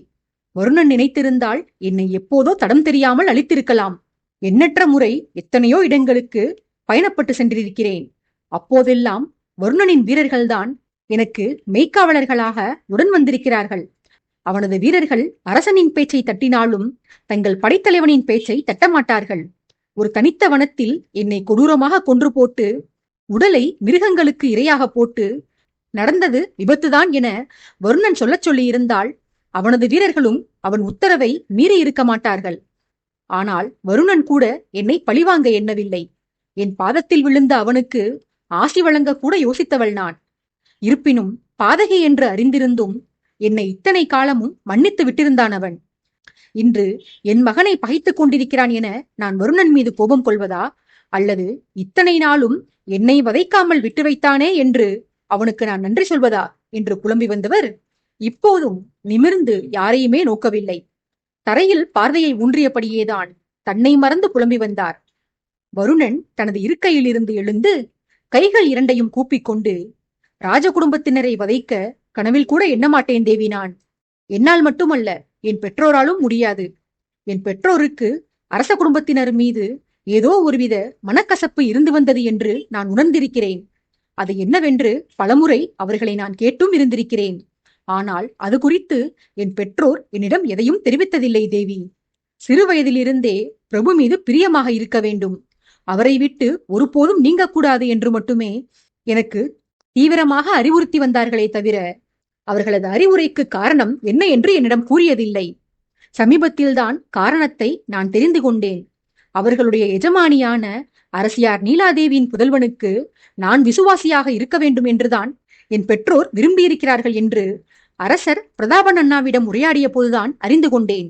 வருணன் நினைத்திருந்தால் என்னை எப்போதோ தடம் தெரியாமல் அழித்திருக்கலாம். எண்ணற்ற முறை எத்தனையோ இடங்களுக்கு பயணப்பட்டு சென்றிருக்கிறேன். அப்போதெல்லாம் வருணனின் வீரர்கள்தான் எனக்கு மெய்க்காவலர்களாக உடன் வந்திருக்கிறார்கள். அவனது வீரர்கள் அரசனின் பேச்சை தட்டினாலும் தங்கள் படைத்தலைவனின் பேச்சை தட்டமாட்டார்கள். ஒரு தனித்த வனத்தில் என்னை கொடூரமாக கொன்று போட்டு உடலை மிருகங்களுக்கு இரையாக போட்டு நடந்தது விபத்துதான் என வருணன் சொல்லச் சொல்லியிருந்தால் அவனது வீரர்களும் அவன் உத்தரவை மீறி இருக்க மாட்டார்கள். ஆனால் வருணன் கூட என்னை பழிவாங்க எண்ணவில்லை. என் பாதத்தில் விழுந்த அவனுக்கு ஆசி வழங்க கூட யோசித்தவள் நான். இருப்பினும் பாதகி என்று அறிந்திருந்தும் என்னை இத்தனை காலமும் மன்னித்து விட்டிருந்தான் அவன். இன்று என் மகனை பகைத்துக் கொண்டிருக்கிறான் என நான் வருணன் மீது கோபம் கொள்வதா, அல்லது இத்தனை நாளும் என்னை வதைக்காமல் விட்டு வைத்தானே என்று அவனுக்கு நான் நன்றி சொல்வதா என்று புலம்பி வந்தவர் இப்போதும் நிமிர்ந்து யாரையுமே நோக்கவில்லை. தரையில் பார்வையை ஊன்றியபடியேதான் தன்னை மறந்து புலம்பி வந்தார். வருணன் தனது இருக்கையிலிருந்து எழுந்து கைகள் இரண்டையும் கூப்பிக்கொண்டு, ராஜ குடும்பத்தினரை வதைக்க கனவில் கூட எண்ண மாட்டேன் தேவி. நான் என்னால் மட்டுமல்ல, என் பெற்றோராலும் முடியாது. என் பெற்றோருக்கு அரச குடும்பத்தினர் மீது ஏதோ ஒருவித மனக்கசப்பு இருந்து வந்தது என்று நான் உணர்ந்திருக்கிறேன். அது என்னவென்று பலமுறை அவர்களை நான் கேட்டும் இருந்திருக்கிறேன். ஆனால் அது குறித்து என் பெற்றோர் என்னிடம் எதையும் தெரிவித்ததில்லை தேவி. சிறு வயதிலிருந்தே பிரபு மீது பிரியமாக இருக்க வேண்டும், அவரை விட்டு ஒருபோதும் நீங்கக்கூடாது என்று மட்டுமே எனக்கு தீவிரமாக அறிவுறுத்தி வந்தார்களே தவிர அவர்களது அறிவுரைக்கு காரணம் என்ன என்று என்னிடம் கூறியதில்லை. சமீபத்தில்தான் காரணத்தை நான் தெரிந்து கொண்டேன். அவர்களுடைய எஜமானியான அரசியார் நீலாதேவியின் புதல்வனுக்கு நான் விசுவாசியாக இருக்க வேண்டும் என்றுதான் என் பெற்றோர் விரும்பியிருக்கிறார்கள் என்று அரசர் பிரதாபன் அண்ணாவிடம் உரையாடிய போதுதான் அறிந்து கொண்டேன்.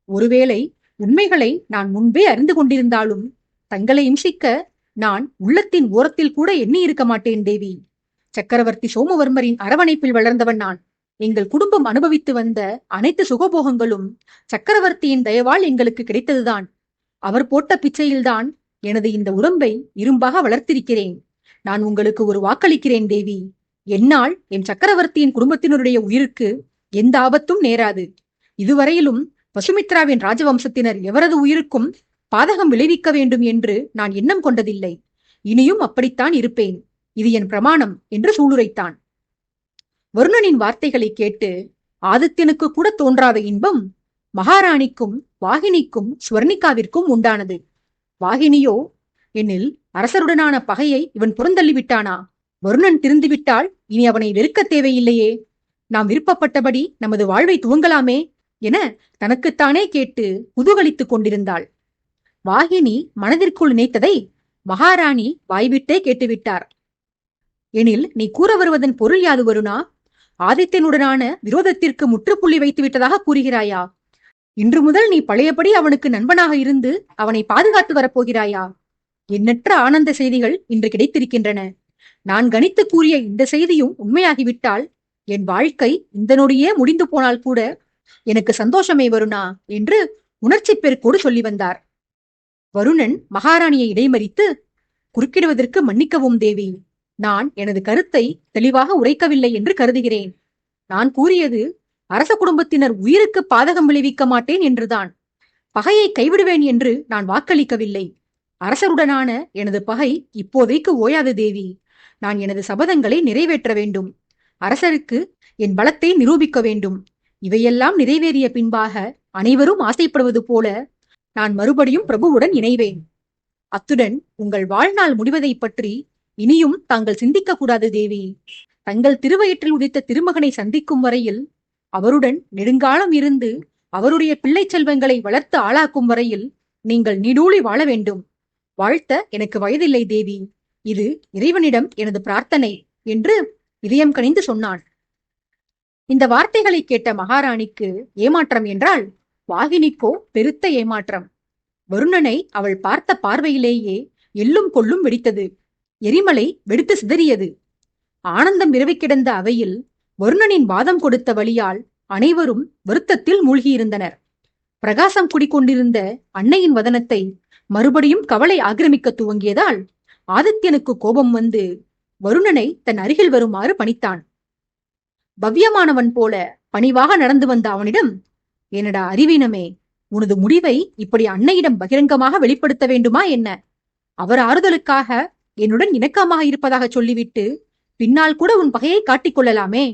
ஒருவேளை உண்மைகளை நான் முன்பே அறிந்து கொண்டிருந்தாலும் தங்களை இம்சிக்க நான் உள்ளத்தின் ஓரத்தில் கூட எண்ணி இருக்க மாட்டேன் தேவி. சக்கரவர்த்தி சோமவர்மரின் அரவணைப்பில் வளர்ந்தவன் நான். எங்கள் குடும்பம் அனுபவித்து வந்த அனைத்து சுகபோகங்களும் சக்கரவர்த்தியின் தயவால் எங்களுக்கு கிடைத்ததுதான். அவர் போட்ட பிச்சையில்தான் எனது இந்த உடம்பை இரும்பாக வளர்த்திருக்கிறேன். நான் உங்களுக்கு ஒரு வாக்களிக்கிறேன் தேவி. என்னால் என் சக்கரவர்த்தியின் குடும்பத்தினருடைய உயிருக்கு எந்த ஆபத்தும் நேராது. இதுவரையிலும் பசுமித்ராவின் ராஜவம்சத்தினர் எவரது உயிருக்கும் பாதகம் விளைவிக்க வேண்டும் என்று நான் எண்ணம் கொண்டதில்லை. இனியும் அப்படித்தான் இருப்பேன். இது என் பிரமாணம் என்று சூளுரைத்தான். வருணனின் வார்த்தைகளை கேட்டு ஆதித்யனுக்கு கூட தோன்றாத இன்பம் மகாராணிக்கும் வாகினிக்கும் ஸ்வர்ணிகாவிற்கும் உண்டானது. வாகினியோ, என்னில் அரசருடனான பகையை இவன் புறந்தள்ளிவிட்டானா? வருணன் திருந்துவிட்டால் இனி அவனை வெறுக்க தேவையில்லையே, நாம் விருப்பப்பட்டபடி நமது வாழ்வை துவங்கலாமே என தனக்குத்தானே கேட்டு குதூகலித்துக் கொண்டிருந்தாள். வாகினி மனதிற்குள் நினைத்ததை மகாராணி வாய்விட்டே கேட்டுவிட்டார். எனில் நீ கூற வருவதன் பொருள் யாது வருணா? ஆதித்யனுடனான விரோதத்திற்கு முற்றுப்புள்ளி வைத்து விட்டதாக கூறுகிறாயா? இன்று முதல் நீ பழையபடி அவனுக்கு நண்பனாக இருந்து அவனை பாதுகாத்து வரப்போகிறாயா? எண்ணற்ற ஆனந்த செய்திகள் இன்று கிடைத்திருக்கின்றன. நான் கணித்து கூறிய இந்த செய்தியும் உண்மையாகிவிட்டால் என் வாழ்க்கை இந்த நொடியே முடிந்து போனால் கூட எனக்கு சந்தோஷமே வருணா என்று உணர்ச்சி பெருக்கோடு சொல்லி வந்தார். வருணன் மகாராணியை இடைமறித்து, குறுக்கிடுவதற்கு மன்னிக்கவும் தேவி. நான் எனது கருத்தை தெளிவாக உரைக்கவில்லை என்று கருதுகிறேன். நான் கூறியது அரச குடும்பத்தினர் உயிருக்கு பாதகம் விளைவிக்க மாட்டேன் என்றுதான். பகையை கைவிடுவேன் என்று நான் வாக்களிக்கவில்லை. அரசருடனான எனது பகை இப்போதைக்கு ஓயாது தேவி. நான் எனது சபதங்களை நிறைவேற்ற வேண்டும். அரசருக்கு என் பலத்தை நிரூபிக்க வேண்டும். இவையெல்லாம் நிறைவேறிய பின்பாக அனைவரும் ஆசைப்படுவது போல நான் மறுபடியும் பிரபுவுடன் இணைவேன். அத்துடன் உங்கள் வாழ்நாள் முடிவதை பற்றி இனியும் தாங்கள் சிந்திக்க கூடாது தேவி. தங்கள் திருவயிற்றில் உதித்த திருமகனை சந்திக்கும் வரையில், அவருடன் நெடுங்காலம் இருந்து அவருடைய பிள்ளை செல்வங்களை வளர்த்து ஆளாக்கும் வரையில் நீங்கள் நீடூழி வாழ வேண்டும். வாழ்த்த எனக்கு வயதில்லை தேவி. இது இறைவனிடம் எனது பிரார்த்தனை என்று இதயம் கனிந்து சொன்னான். இந்த வார்த்தைகளை கேட்ட மகாராணிக்கு ஏமாற்றம் என்றால் வாகினிக்கோ பெருத்த ஏமாற்றம். வருணனை அவள் பார்த்த பார்வையிலேயே எள்ளும் கொள்ளும் வெடித்தது. எரிமலை வெடித்து சிதறியது. ஆனந்தம் விரவி கிடந்த அவையில் வருணனின் வாதம் கொடுத்த வழியால் அனைவரும் வருத்தத்தில் மூழ்கியிருந்தனர். பிரகாசம் குடிக்கொண்டிருந்த அன்னையின் வதனத்தை மறுபடியும் கவலை ஆக்கிரமிக்க துவங்கியதால் ஆதித்யனுக்கு கோபம் வந்து வருணனை தன் அருகில் வருமாறு பணித்தான். பவ்யமானவன் போல பணிவாக நடந்து வந்த அவனிடம், என்னடா அறிவீனமே, உனது முடிவை இப்படி அன்னையிடம் பகிரங்கமாக வெளிப்படுத்த வேண்டுமா என்ன? அவர் ஆறுதலுக்காக என்னுடன் இணக்கமாக இருப்பதாக சொல்லிவிட்டு பின்னால் கூட உன் பகையை காட்டிக் கொள்ளலாமே.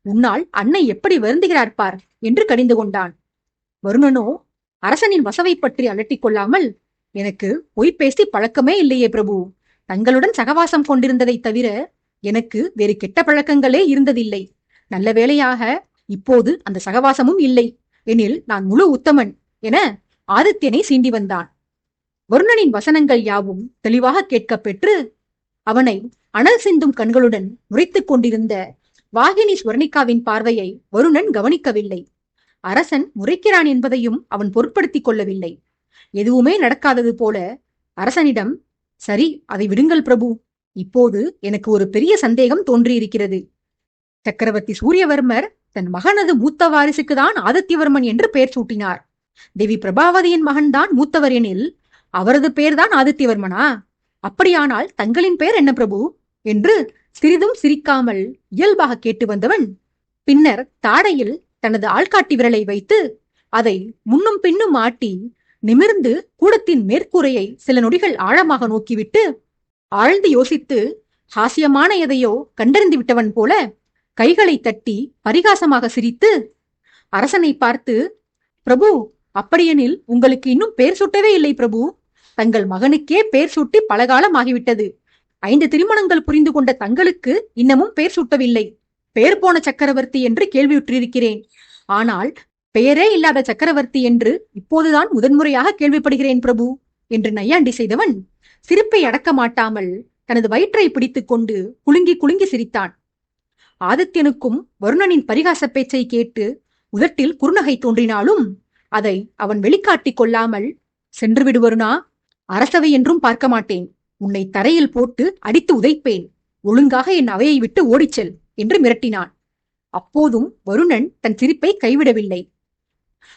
உன்னால் அன்னை எப்படி வருந்துகிறார் பார் என்று கடிந்து கொண்டான். வருணனோ அரசனின் வசவை பற்றி அலட்டிக் கொள்ளாமல், எனக்கு பொய் பேசி பழக்கமே இல்லையே பிரபு. தங்களுடன் சகவாசம் கொண்டிருந்ததை தவிர எனக்கு வேறு கெட்ட பழக்கங்களே இருந்ததில்லை. நல்ல வேளையாக இப்போது அந்த சகவாசமும் இல்லை. எனில் நான் முழு உத்தமன் என ஆதித்யனை சீண்டி வந்தான். வருணனின் வசனங்கள் யாவும் தெளிவாக கேட்கப் பெற்று அவனை அனல் சிந்தும் கண்களுடன் முறைத்துக் கொண்டிருந்த வாகினி ஸ்வர்ணிகாவின் பார்வையை வருணன் கவனிக்கவில்லை. அரசன் முறைக்கிறான் என்பதையும் அவன் பொருட்படுத்திக் கொள்ளவில்லை. எதுவுமே நடக்காதது போல அரசனிடம், சரி, அதை விடுங்கள் பிரபு. இப்போது எனக்கு ஒரு பெரிய சந்தேகம் தோன்றியிருக்கிறது. சக்கரவர்த்தி சூரியவர்மர் தன் மகனது மூத்த வாரிசுக்குதான் ஆதித்யவர்மன் என்று பெயர் சூட்டினார். தேவி பிரபாவதியின் மகன்தான் மூத்தவர் எனில் அவரது பெயர்தான் ஆதித்யவர்மனா? அப்படியானால் தங்களின் பெயர் என்ன பிரபு என்று சிறிதும் சிரிக்காமல் இயல்பாக கேட்டு வந்தவன் பின்னர் தாடையில் தனது ஆள்காட்டி விரலை வைத்து அதை முன்னும் பின்னும் ஆட்டி நிமிர்ந்து கூடத்தின் மேற்கூரையை சில நொடிகள் ஆழமாக நோக்கிவிட்டு ஆழ்ந்து யோசித்து ஹாஸ்யமான எதையோ கண்டறிந்து விட்டவன் போல கைகளை தட்டி பரிகாசமாக சிரித்து அரசனை பார்த்து, பிரபு, அப்படியெனில் உங்களுக்கு இன்னும் பெயர் சூட்டவே இல்லை பிரபு. தங்கள் மகனுக்கே பெயர் சூட்டி பலகாலம் ஆகிவிட்டது. 5 திருமணங்கள் புரிந்து கொண்ட தங்களுக்கு இன்னமும் பெயர் சூட்டவில்லை. பெயர் போன சக்கரவர்த்தி என்று கேள்வியுற்றிருக்கிறேன். ஆனால் பெயரே இல்லாத சக்கரவர்த்தி என்று இப்போதுதான் முதன்முறையாக கேள்விப்படுகிறேன் பிரபு என்று நையாண்டி செய்தவன் சிரிப்பை அடக்க மாட்டாமல் தனது வயிற்றை பிடித்துக் கொண்டு குலுங்கி குலுங்கி சிரித்தான். ஆதித்யனுக்கும் வருணனின் பரிகாச பேச்சை கேட்டு உதட்டில் குறுநகை தோன்றினாலும் அதை அவன் வெளிக்காட்டிக் கொள்ளாமல், சென்று விடு வருணா, அரசவை என்றும் பார்க்க மாட்டேன். உன்னை தரையில் போட்டு அடித்து உதைப்பேன். ஒழுங்காக என் அவையை விட்டு ஓடிச்செல் என்று மிரட்டினான். அப்போதும் வருணன் தன் சிரிப்பை கைவிடவில்லை.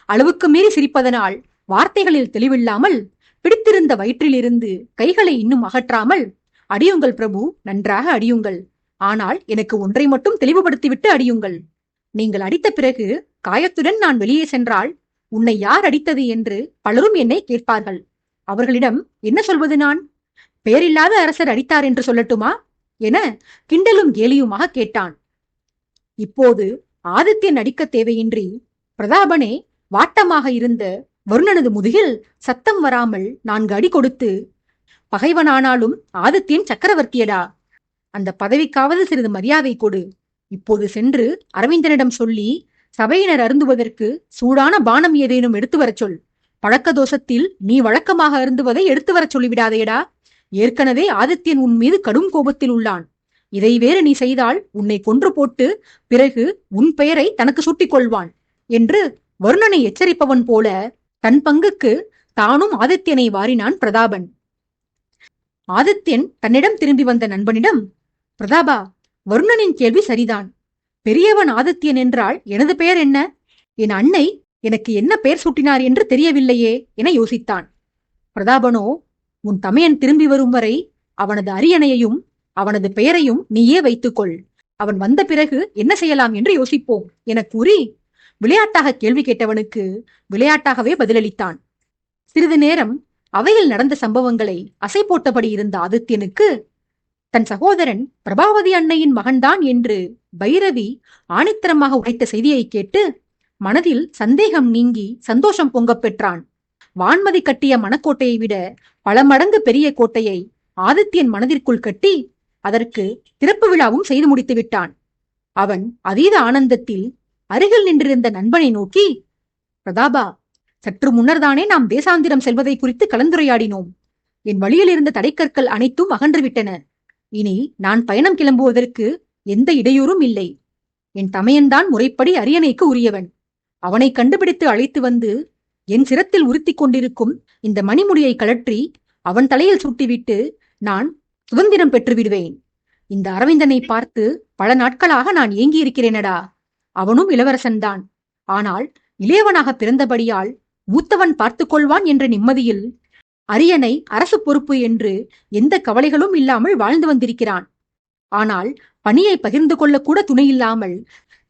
அளவுக்கு மீறி சிரிப்பதனால் வார்த்தைகளில் தெளிவில்லாமல் பிடித்திருந்த வயிற்றிலிருந்து கைகளை இன்னும் அகற்றாமல், அடியுங்கள் பிரபு, நன்றாக அடியுங்கள். ஆனால் எனக்கு ஒன்றை மட்டும் தெளிவுபடுத்திவிட்டு அடியுங்கள். நீங்கள் அடித்த பிறகு காயத்துடன் நான் வெளியே சென்றால் உன்னை யார் அடித்தது என்று பலரும் என்னை கேட்பார்கள். அவர்களிடம் என்ன சொல்வது நான்? பெயரில்லாத அரசர் அடித்தார் என்று சொல்லட்டுமா என கிண்டலும் கேலியுமாக கேட்டான். இப்போது ஆதித்யன் அடிக்க தேவையின்றி பிரதாபனே வாட்டமாக இருந்த வருணனது முதுகில் சத்தம் வராமல் 4 அடி கொடுத்து, பகைவனானாலும் ஆதித்யன் சக்கரவர்த்தியடா, அந்த பதவிக்காவது சிறிது மரியாதை கொடு. இப்போது சென்று அரவிந்தனிடம் சொல்லி சபையினர் அருந்துவதற்கு சூடான பானம் ஏதேனும் எடுத்து வரச் சொல். பழக்க தோஷத்தில் நீ வழக்கமாக அருந்துவதை எடுத்து வரச் சொல்லிவிடாதேடா. ஏற்கனவே ஆதித்யன் உன் மீது கடும் கோபத்தில் உள்ளான். இதை வேறு நீ செய்தால் உன்னை கொன்று போட்டு பிறகு உன் பெயரை தனக்கு சூட்டிக் கொள்வான் என்று வருணனை எச்சரிப்பவன் போல தன் பங்குக்கு தானும் ஆதித்யனை வாரினான் பிரதாபன். ஆதித்யன் தன்னிடம் திரும்பி வந்த நண்பனிடம், பிரதாபா, வருணனின் கேள்வி சரிதான். பெரியவன் ஆதித்யன் என்றால் எனது பெயர் என்ன? என் அன்னை எனக்கு என்ன பெயர் சூட்டினார் என்று தெரியவில்லையே என யோசித்தான். பிரதாபனோ, உன் தமையன் திரும்பி வரும் வரை அவனது அரியணையையும் அவனது பெயரையும் நீயே வைத்துக்கொள். அவன் வந்த பிறகு என்ன செய்யலாம் என்று யோசிப்போம் என கூறி விளையாட்டாக கேள்வி கேட்டவனுக்கு விளையாட்டாகவே பதிலளித்தான். சிறிது நேரம் அவையில் நடந்த சம்பவங்களை அசை போட்டபடி இருந்த ஆதித்யனுக்கு தன் சகோதரன் பிரபாவதி அன்னையின் மகன்தான் என்று பைரவி ஆணித்தரமாக உரைத்த செய்தியை கேட்டு மனதில் சந்தேகம் நீங்கி சந்தோஷம் பொங்கப் பெற்றான். வான்மதி கட்டிய மணக்கோட்டையை விட பல மடங்கு பெரிய கோட்டையை ஆதித்யன் மனதிற்குள் கட்டி அதற்கு திறப்பு விழாவும் செய்து முடித்து விட்டான். அவன் அதீத ஆனந்தத்தில் அருகில் நின்றிருந்த நண்பனை நோக்கி, பிரதாபா, சற்று முன்னர்தானே நாம் தேசாந்திரம் செல்வதை குறித்து கலந்துரையாடினோம். என் வழியில் இருந்த தடைக்கற்கள் அனைத்தும் அகன்றுவிட்டன. இனி நான் பயணம் கிளம்புவதற்கு எந்த இடையூறும் இல்லை. என் தமையன்தான் முறைப்படி அரியணைக்கு உரியவன். அவனை கண்டுபிடித்து அழைத்து வந்து என் சிரத்தில் உறுத்தி கொண்டிருக்கும் இந்த மணிமுடியை கழற்றி அவன் தலையில் சுட்டிவிட்டு நான் சுதந்திரம் பெற்று விடுவேன். இந்த அரவிந்தனை பார்த்து பல நாட்களாக நான் ஏங்கி இருக்கிறேனடா. அவனும் இளவரசன்தான். ஆனால் இளையவனாக பிறந்தபடியால் மூத்தவன் பார்த்து கொள்வான் என்ற நிம்மதியில் அரியணை அரசு பொறுப்பு என்று எந்த கவலைகளும் இல்லாமல் வாழ்ந்து வந்திருக்கிறான். ஆனால் பணியை பகிர்ந்து கொள்ளக்கூட துணையில்லாமல்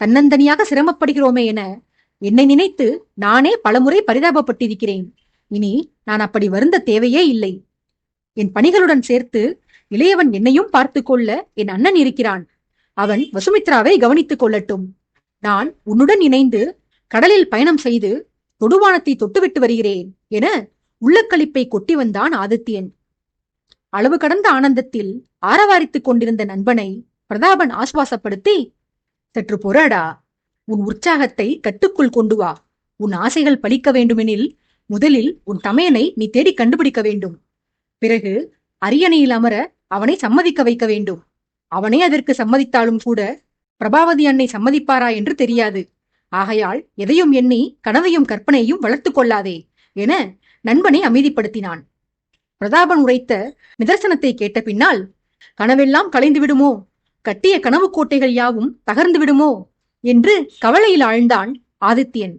தன்னந்தனியாக சிரமப்படுகிறோமே என என்னை நினைத்து நானே பலமுறை பரிதாபப்பட்டிருக்கிறேன். இனி நான் அப்படி வருந்த தேவையே இல்லை. என் பணிகளுடன் சேர்த்து இளையவன் என்னையும் பார்த்து கொள்ள என் அண்ணன் இருக்கிறான். அவன் வசுமித்ராவை கவனித்துக் கொள்ளட்டும். நான் உன்னுடன் இணைந்து கடலில் பயணம் செய்து தொடுவானத்தை தொட்டுவிட்டு வருகிறேன் என உள்ளக்களிப்பை கொட்டி வந்தான் ஆதித்யன். அளவு கடந்த ஆனந்தத்தில் ஆரவாரித்துக் கொண்டிருந்த நண்பனை பிரதாபன் ஆசுவாசப்படுத்தி, சற்று பொறாடா, உன் உற்சாகத்தை கட்டுக்குள் கொண்டு வா. உன் ஆசைகள் பலிக்க வேண்டுமெனில் முதலில் உன் தமையனை நீ தேடி கண்டுபிடிக்க வேண்டும். பிறகு அரியணையில் அமர அவனை சம்மதிக்க வைக்க வேண்டும். அவனே அதற்கு சம்மதித்தாலும் கூட பிரபாவதி அன்னை சம்மதிப்பாரா என்று தெரியாது. ஆகையால் எதையும் எண்ணி கனவையும் கற்பனையையும் வளர்த்து கொள்ளாதே என நண்பனை அமைதிப்படுத்தினான். பிரதாபன் உரைத்த நிதர்சனத்தை கேட்ட பின்னால், கனவெல்லாம் கலைந்து விடுமோ, கட்டிய கனவு கோட்டைகள் யாவும் தகர்ந்து விடுமோ என்று கவலையில் ஆழ்ந்தான் ஆதித்யன்.